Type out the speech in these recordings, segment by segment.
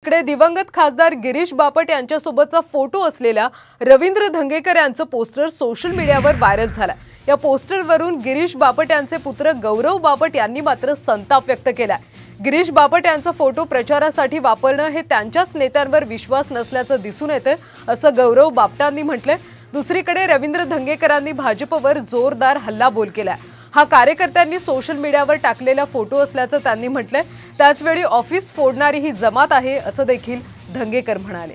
इकडे दिवंगत खासदार गिरीश बापट यांच्यासोबतचा फोटो असलेल्या रवींद्र धंगेकर यांचं पोस्टर सोशल मीडियावर व्हायरल झालं। या पोस्टरवरून गिरीश बापट यांचे पुत्र गौरव बापट यांनी मात्र संताप व्यक्त केलाय। गिरीश बापट यांचा फोटो प्रचारासाठी वापरणं हे त्यांच्याच नेत्यांवर विश्वास नसल्याचं दिसून येतं, असं गौरव बापटांनी म्हटलंय। दुसरीकडे रवींद्र धंगेकरांनी भाजपवर जोरदार हल्लाबोल केलाय। हा कार्यकर्त्यांनी सोशल मीडियावर टाकलेला फोटो असल्याचं त्यांनी म्हटलंय। त्याचवेळी ऑफिस फोडणारी ही जमात आहे असं देखील धंगेकर म्हणाले।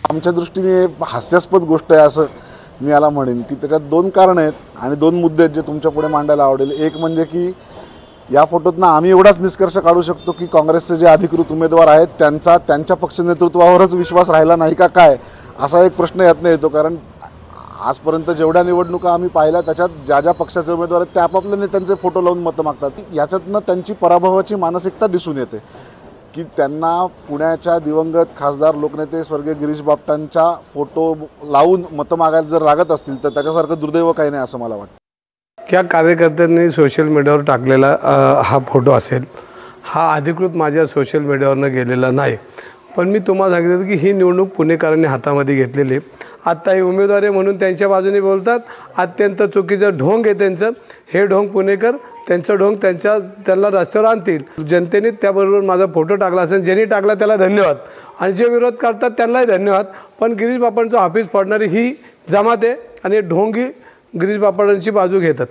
आमच्या दृष्टीने हास्यास्पद गोष्ट आहे असं मी याला म्हणेन की त्याच्यात दोन कारण आहेत आणि दोन मुद्दे आहेत जे तुमच्या पुढे मांडायला आवडेल। एक म्हणजे की या फोटोतनं आम्ही एवढाच निष्कर्ष काढू शकतो की काँग्रेसचे जे अधिकृत उमेदवार आहेत त्यांच्या पक्ष नेतृत्वावरच विश्वास राहिला नाही का काय, असा एक प्रश्न यातनं येतो। कारण आजपर्यंत जेवढ्या निवडणुका आम्ही पाहिल्या त्याच्यात ज्या ज्या पक्षाचे उमेदवार आहेत ते आपापल्या नेत्यांचे फोटो लावून मतं मागतात। याच्यातनं त्यांची पराभवाची मानसिकता दिसून येते की त्यांना पुण्याच्या दिवंगत खासदार लोकनेते स्वर्गीय गिरीश बापटांच्या फोटो लावून मतं मागायला जर लागत असतील तर त्याच्यासारखं दुर्दैव काही नाही असं मला वाटतं। क्या कार्यकर्त्यांनी सोशल मीडियावर टाकलेला हा फोटो असेल, हा अधिकृत माझ्या सोशल मीडियावरनं गेलेला नाही। पण मी तुम्हाला सांगितलं की ही निवडणूक पुणेकरांनी हातामध्ये घेतलेली। आत्ता हे उमेदवार म्हणून त्यांच्या बाजूने बोलतात, अत्यंत चुकीचं ढोंग आहे त्यांचं। हे ढोंग पुणेकर त्यांचं ढोंग त्यांना रस्त्यावर आणतील। जनतेने त्याबरोबर माझा फोटो टाकला असेल, ज्यांनी टाकला त्याला धन्यवाद आणि जे विरोध करतात त्यांनाही धन्यवाद। पण गिरीश बापटांचं ऑफिस फोडणारी ही जमात आहे आणि ढोंगी गिरीश बापटांची बाजू घेतात।